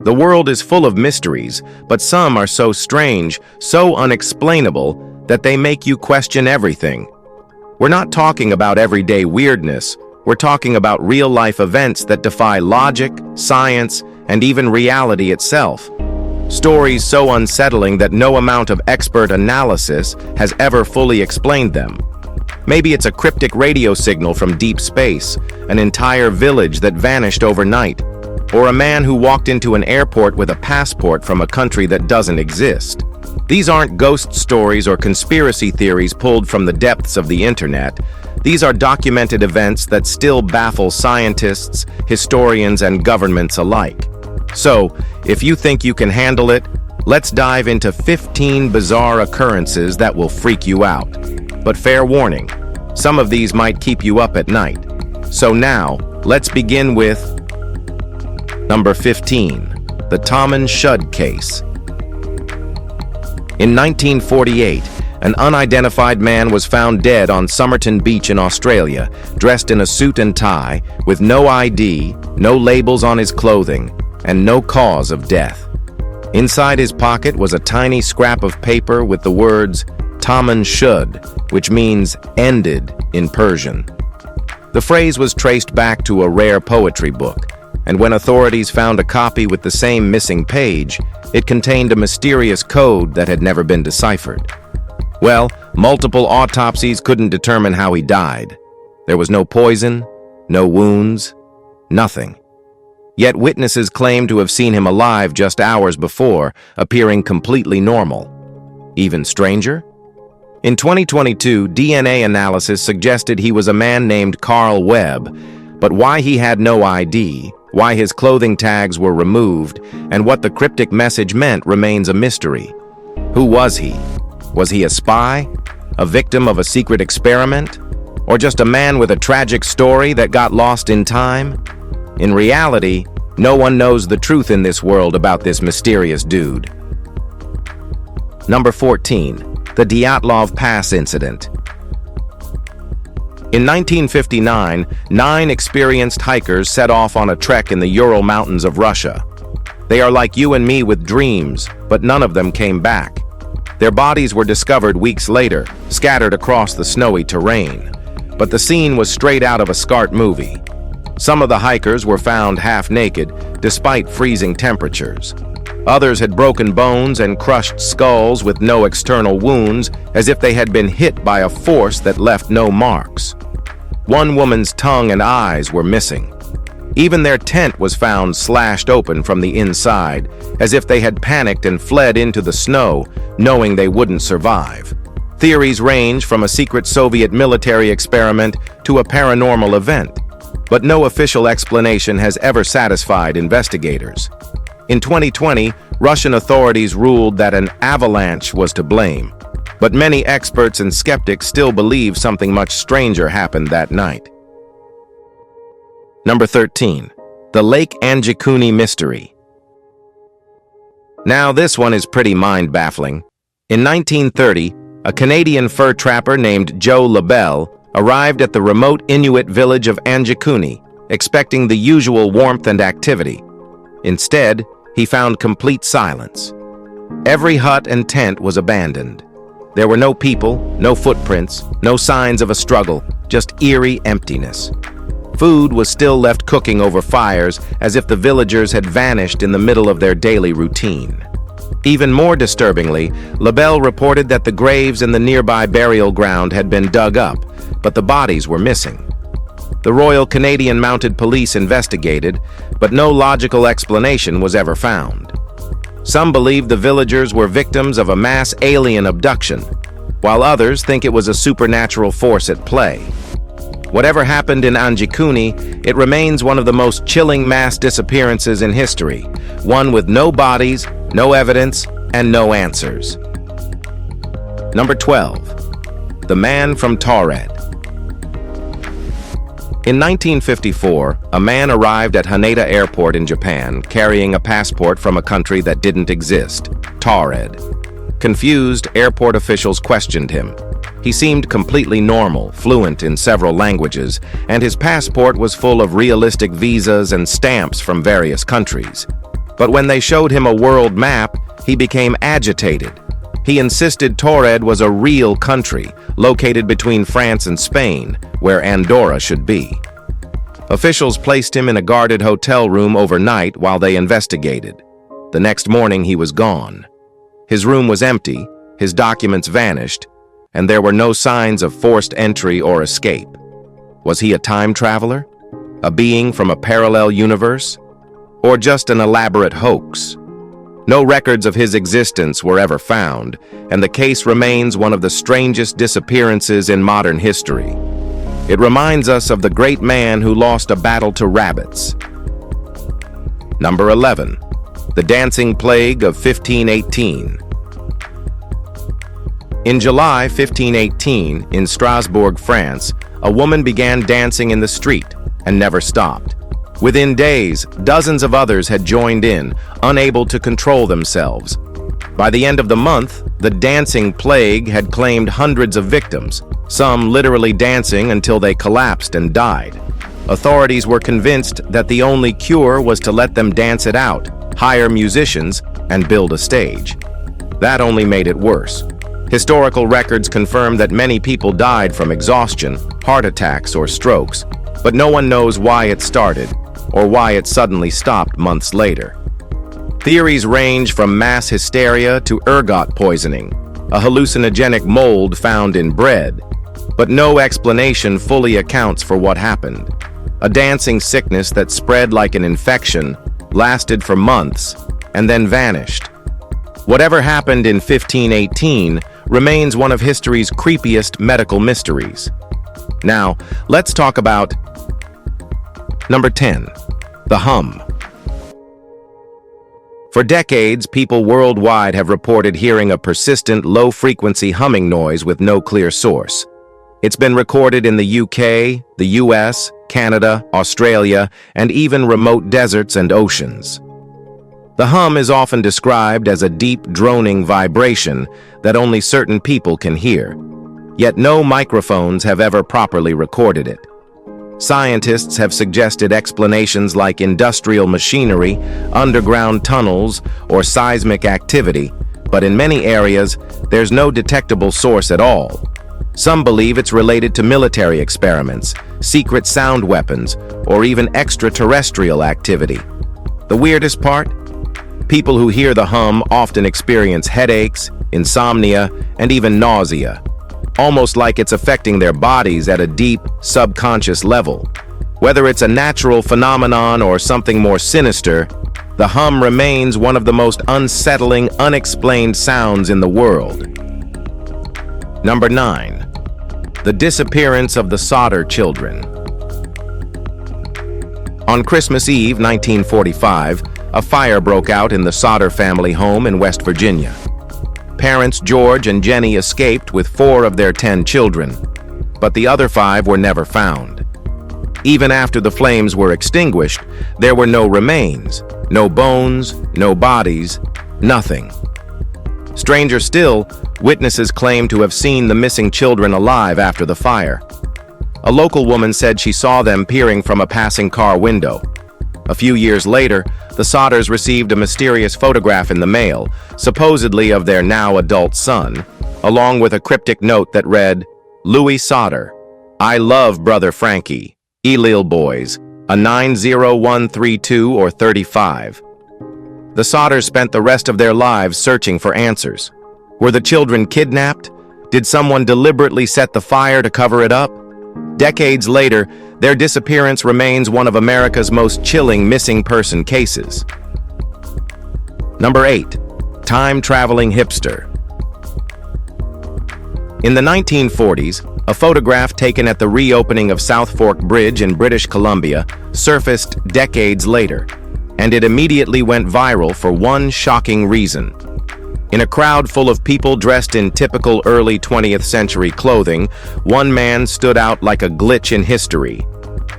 The world is full of mysteries, but some are so strange, so unexplainable, that they make you question everything. We're not talking about everyday weirdness. We're talking about real-life events that defy logic, science, and even reality itself. Stories so unsettling that no amount of expert analysis has ever fully explained them. Maybe it's a cryptic radio signal from deep space, an entire village that vanished overnight, or a man who walked into an airport with a passport from a country that doesn't exist. These aren't ghost stories or conspiracy theories pulled from the depths of the internet. These are documented events that still baffle scientists, historians, and governments alike. So, if you think you can handle it, let's dive into 15 bizarre occurrences that will freak you out. But fair warning, some of these might keep you up at night. So now, let's begin with Number 15, the Taman Shud case. In 1948, an unidentified man was found dead on Somerton Beach in Australia, dressed in a suit and tie, with no ID, no labels on his clothing, and no cause of death. Inside his pocket was a tiny scrap of paper with the words Taman Shud, which means ended in Persian. The phrase was traced back to a rare poetry book, and when authorities found a copy with the same missing page, it contained a mysterious code that had never been deciphered. Well, multiple autopsies couldn't determine how he died. There was no poison, no wounds, nothing. Yet witnesses claimed to have seen him alive just hours before, appearing completely normal. Even stranger? In 2022, DNA analysis suggested he was a man named Carl Webb, but why he had no ID, why his clothing tags were removed, and what the cryptic message meant remains a mystery. Who was he? Was he a spy? A victim of a secret experiment? Or just a man with a tragic story that got lost in time? In reality, no one knows the truth in this world about this mysterious dude. Number 14, the Dyatlov Pass incident. In 1959, 9 experienced hikers set off on a trek in the Ural Mountains of Russia. They are like you and me with dreams, but none of them came back. Their bodies were discovered weeks later, scattered across the snowy terrain. But the scene was straight out of a Scart movie. Some of the hikers were found half naked, despite freezing temperatures. Others had broken bones and crushed skulls with no external wounds, as if they had been hit by a force that left no marks. One woman's tongue and eyes were missing. Even their tent was found slashed open from the inside, as if they had panicked and fled into the snow, knowing they wouldn't survive. Theories range from a secret Soviet military experiment to a paranormal event, but no official explanation has ever satisfied investigators. In 2020, Russian authorities ruled that an avalanche was to blame, but many experts and skeptics still believe something much stranger happened that night. Number 13, the Lake Anjikuni mystery. Now this one is pretty mind-baffling. In 1930, a Canadian fur trapper named Joe LaBelle arrived at the remote Inuit village of Anjikuni, expecting the usual warmth and activity. Instead, he found complete silence. Every hut and tent was abandoned. There were no people, no footprints, no signs of a struggle, just eerie emptiness. Food was still left cooking over fires as if the villagers had vanished in the middle of their daily routine. Even more disturbingly, LaBelle reported that the graves in the nearby burial ground had been dug up, but the bodies were missing. The Royal Canadian Mounted Police investigated, but no logical explanation was ever found. Some believe the villagers were victims of a mass alien abduction, while others think it was a supernatural force at play. Whatever happened in Anjikuni, it remains one of the most chilling mass disappearances in history, one with no bodies, no evidence, and no answers. Number 12, the man from Taured. In 1954, a man arrived at Haneda Airport in Japan carrying a passport from a country that didn't exist, Taured. Confused, airport officials questioned him. He seemed completely normal, fluent in several languages, and his passport was full of realistic visas and stamps from various countries. But when they showed him a world map, he became agitated. He insisted Taured was a real country, located between France and Spain, where Andorra should be. Officials placed him in a guarded hotel room overnight while they investigated. The next morning, he was gone. His room was empty, his documents vanished, and there were no signs of forced entry or escape. Was he a time traveler? A being from a parallel universe? Or just an elaborate hoax? No records of his existence were ever found, and the case remains one of the strangest disappearances in modern history. It reminds us of the great man who lost a battle to rabbits. Number 11. The Dancing Plague of 1518. In July 1518, in Strasbourg, France, a woman began dancing in the street and never stopped. Within days, dozens of others had joined in, unable to control themselves. By the end of the month, the dancing plague had claimed hundreds of victims, some literally dancing until they collapsed and died. Authorities were convinced that the only cure was to let them dance it out, hire musicians, and build a stage. That only made it worse. Historical records confirm that many people died from exhaustion, heart attacks, or strokes, but no one knows why it started or why it suddenly stopped months later. Theories range from mass hysteria to ergot poisoning, a hallucinogenic mold found in bread, but no explanation fully accounts for what happened. A dancing sickness that spread like an infection, lasted for months, and then vanished. Whatever happened in 1518 remains one of history's creepiest medical mysteries. Now, let's talk about Number 10. The hum. For decades, people worldwide have reported hearing a persistent, low-frequency humming noise with no clear source. It's been recorded in the UK, the US, Canada, Australia, and even remote deserts and oceans. The hum is often described as a deep, droning vibration that only certain people can hear. Yet no microphones have ever properly recorded it. Scientists have suggested explanations like industrial machinery, underground tunnels, or seismic activity, but in many areas, there's no detectable source at all. Some believe it's related to military experiments, secret sound weapons, or even extraterrestrial activity. The weirdest part? People who hear the hum often experience headaches, insomnia, and even nausea, almost like it's affecting their bodies at a deep, subconscious level. Whether it's a natural phenomenon or something more sinister, the hum remains one of the most unsettling, unexplained sounds in the world. Number 9. The disappearance of the Sodder children. On Christmas Eve, 1945, a fire broke out in the Sodder family home in West Virginia. Parents George and Jenny escaped with 4 of their 10 children, but the other 5 were never found. Even after the flames were extinguished, there were no remains, no bones, no bodies, nothing. Stranger still, witnesses claim to have seen the missing children alive after the fire. A local woman said she saw them peering from a passing car window. A few years later, the Sodders received a mysterious photograph in the mail, supposedly of their now adult son, along with a cryptic note that read, "Louis Sodder, I love brother Frankie, Elil boys, a 90132 or 35. The Sodders spent the rest of their lives searching for answers. Were the children kidnapped? Did someone deliberately set the fire to cover it up? Decades later, their disappearance remains one of America's most chilling missing person cases. Number 8. Time-traveling hipster. In the 1940s, a photograph taken at the reopening of South Fork Bridge in British Columbia surfaced decades later, and it immediately went viral for one shocking reason. In a crowd full of people dressed in typical early 20th century clothing, one man stood out like a glitch in history.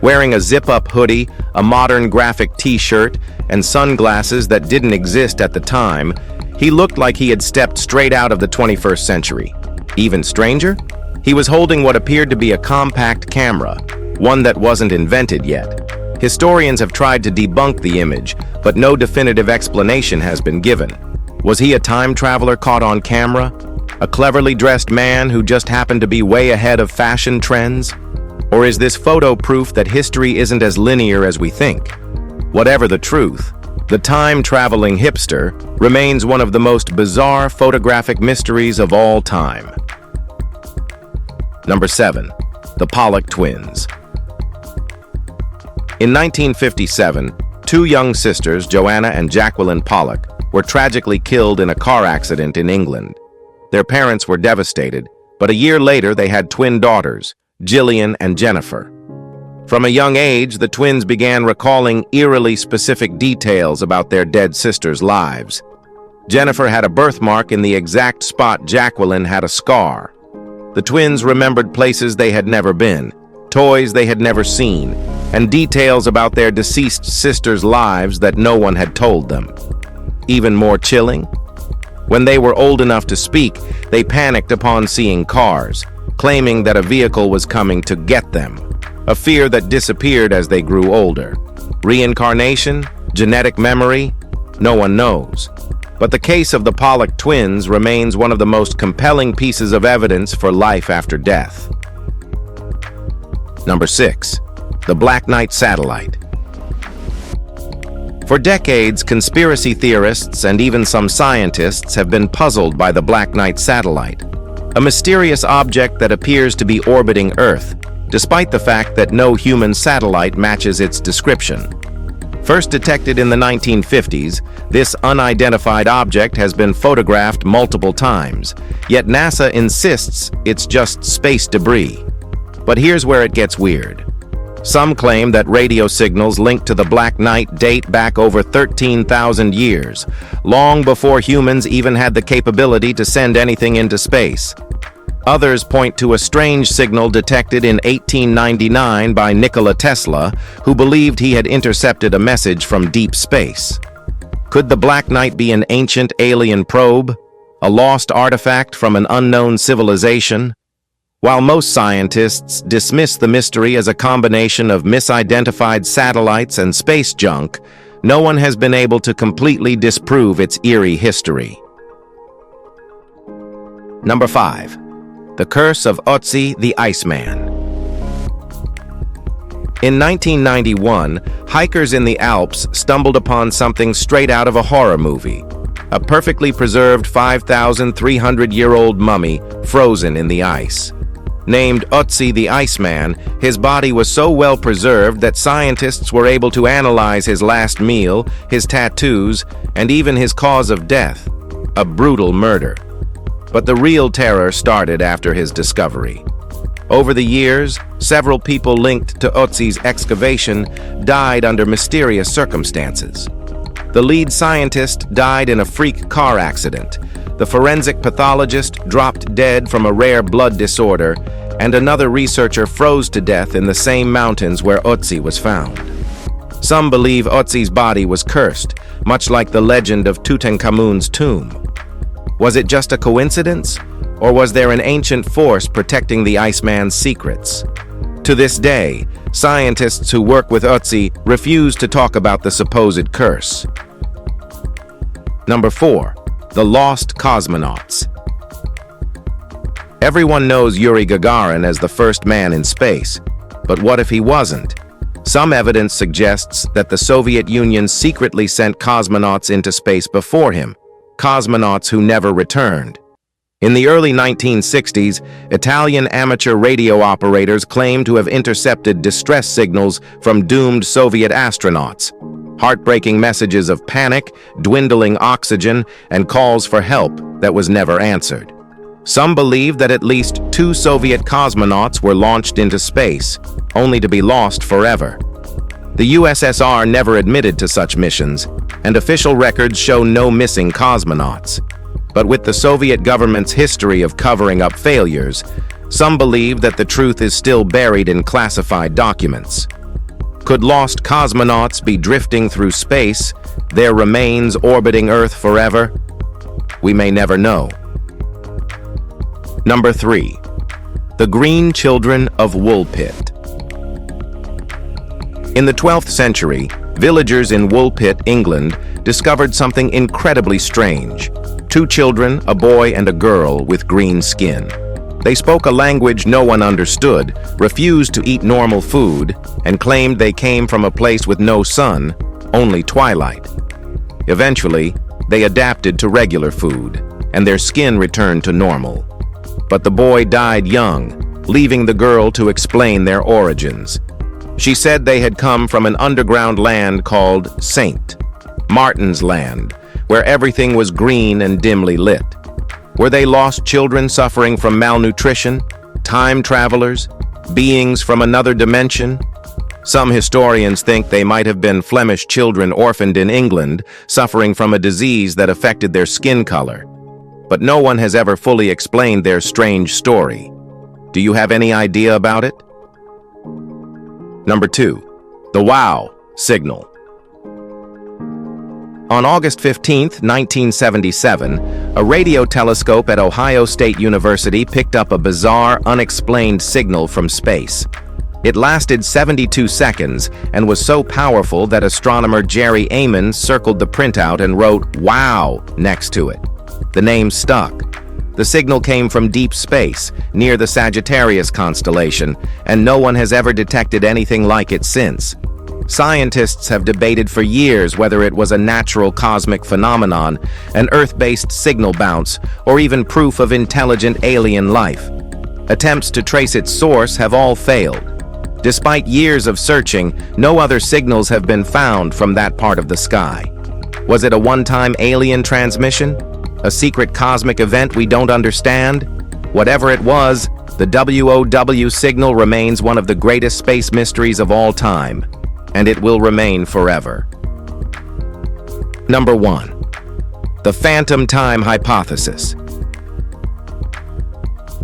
Wearing a zip-up hoodie, a modern graphic t-shirt, and sunglasses that didn't exist at the time, he looked like he had stepped straight out of the 21st century. Even stranger? He was holding what appeared to be a compact camera, one that wasn't invented yet. Historians have tried to debunk the image, but no definitive explanation has been given. Was he a time traveler caught on camera? A cleverly dressed man who just happened to be way ahead of fashion trends? Or is this photo proof that history isn't as linear as we think? Whatever the truth, the time-traveling hipster remains one of the most bizarre photographic mysteries of all time. Number 7. The Pollock Twins. In 1957, two young sisters, Joanna and Jacqueline Pollock, were tragically killed in a car accident in England. Their parents were devastated, but a year later they had twin daughters, Gillian and Jennifer. From a young age, the twins began recalling eerily specific details about their dead sisters' lives. Jennifer had a birthmark in the exact spot Jacqueline had a scar. The twins remembered places they had never been, toys they had never seen, and details about their deceased sisters' lives that no one had told them. Even more chilling? When they were old enough to speak, they panicked upon seeing cars, claiming that a vehicle was coming to get them, a fear that disappeared as they grew older. Reincarnation? Genetic memory? No one knows. But the case of the Pollock twins remains one of the most compelling pieces of evidence for life after death. Number 6. The Black Knight Satellite. For decades, conspiracy theorists and even some scientists have been puzzled by the Black Knight Satellite, a mysterious object that appears to be orbiting Earth, despite the fact that no human satellite matches its description. First detected in the 1950s, this unidentified object has been photographed multiple times, yet NASA insists it's just space debris. But here's where it gets weird. Some claim that radio signals linked to the Black Knight date back over 13,000 years, long before humans even had the capability to send anything into space. Others point to a strange signal detected in 1899 by Nikola Tesla, who believed he had intercepted a message from deep space. Could the Black Knight be an ancient alien probe, a lost artifact from an unknown civilization? While most scientists dismiss the mystery as a combination of misidentified satellites and space junk, no one has been able to completely disprove its eerie history. Number 5. The Curse of Ötzi the Iceman. In 1991, hikers in the Alps stumbled upon something straight out of a horror movie. A perfectly preserved 5,300-year-old mummy frozen in the ice. Named Ötzi the Iceman, his body was so well preserved that scientists were able to analyze his last meal, his tattoos, and even his cause of death, a brutal murder. But the real terror started after his discovery. Over the years, several people linked to Ötzi's excavation died under mysterious circumstances. The lead scientist died in a freak car accident. The forensic pathologist dropped dead from a rare blood disorder, and another researcher froze to death in the same mountains where Ötzi was found. Some believe Ötzi's body was cursed, much like the legend of Tutankhamun's tomb. Was it just a coincidence, or was there an ancient force protecting the Iceman's secrets? To this day, scientists who work with Ötzi refuse to talk about the supposed curse. Number 4. The Lost Cosmonauts. Everyone knows Yuri Gagarin as the first man in space, but what if he wasn't? Some evidence suggests that the Soviet Union secretly sent cosmonauts into space before him, cosmonauts who never returned. In the early 1960s, Italian amateur radio operators claimed to have intercepted distress signals from doomed Soviet astronauts, heartbreaking messages of panic, dwindling oxygen, and calls for help that was never answered. Some believe that at least 2 Soviet cosmonauts were launched into space, only to be lost forever. The USSR never admitted to such missions, and official records show no missing cosmonauts. But with the Soviet government's history of covering up failures, some believe that the truth is still buried in classified documents. Could lost cosmonauts be drifting through space, their remains orbiting Earth forever? We may never know. Number 3. The Green Children of Woolpit. In the 12th century, villagers in Woolpit, England, discovered something incredibly strange. Two children, a boy and a girl, with green skin. They spoke a language no one understood, refused to eat normal food, and claimed they came from a place with no sun, only twilight. Eventually, they adapted to regular food, and their skin returned to normal. But the boy died young, leaving the girl to explain their origins. She said they had come from an underground land called St. Martin's Land, where everything was green and dimly lit. Were they lost children suffering from malnutrition, time travelers, beings from another dimension? Some historians think they might have been Flemish children orphaned in England, suffering from a disease that affected their skin color. But no one has ever fully explained their strange story. Do you have any idea about it? Number 2. The WOW signal. On August 15, 1977, a radio telescope at Ohio State University picked up a bizarre, unexplained signal from space. It lasted 72 seconds and was so powerful that astronomer Jerry Amon circled the printout and wrote "Wow" next to it. The name stuck. The signal came from deep space, near the Sagittarius constellation, and no one has ever detected anything like it since. Scientists have debated for years whether it was a natural cosmic phenomenon, an Earth-based signal bounce, or even proof of intelligent alien life. Attempts to trace its source have all failed. Despite years of searching, no other signals have been found from that part of the sky. Was it a one-time alien transmission? A secret cosmic event we don't understand? Whatever it was, the WOW signal remains one of the greatest space mysteries of all time, and it will remain forever. Number 1. The Phantom Time Hypothesis.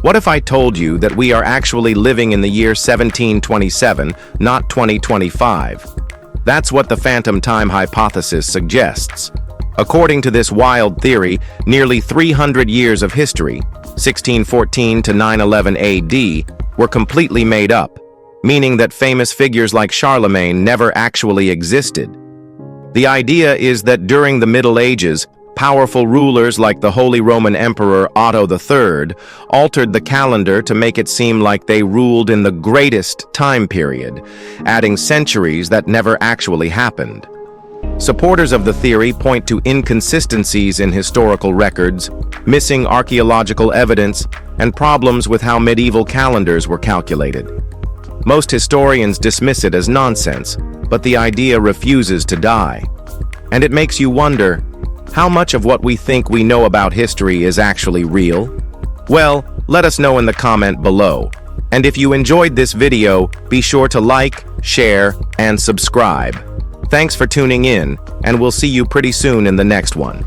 What if I told you that we are actually living in the year 1727, not 2025? That's what the Phantom Time Hypothesis suggests. According to this wild theory, nearly 300 years of history, 1614 to 911 AD, were completely made up, meaning that famous figures like Charlemagne never actually existed. The idea is that during the Middle Ages, powerful rulers like the Holy Roman Emperor Otto III altered the calendar to make it seem like they ruled in the greatest time period, adding centuries that never actually happened. Supporters of the theory point to inconsistencies in historical records, missing archaeological evidence, and problems with how medieval calendars were calculated. Most historians dismiss it as nonsense, but the idea refuses to die. And it makes you wonder, how much of what we think we know about history is actually real? Well, let us know in the comment below. And if you enjoyed this video, be sure to like, share, and subscribe. Thanks for tuning in, and we'll see you pretty soon in the next one.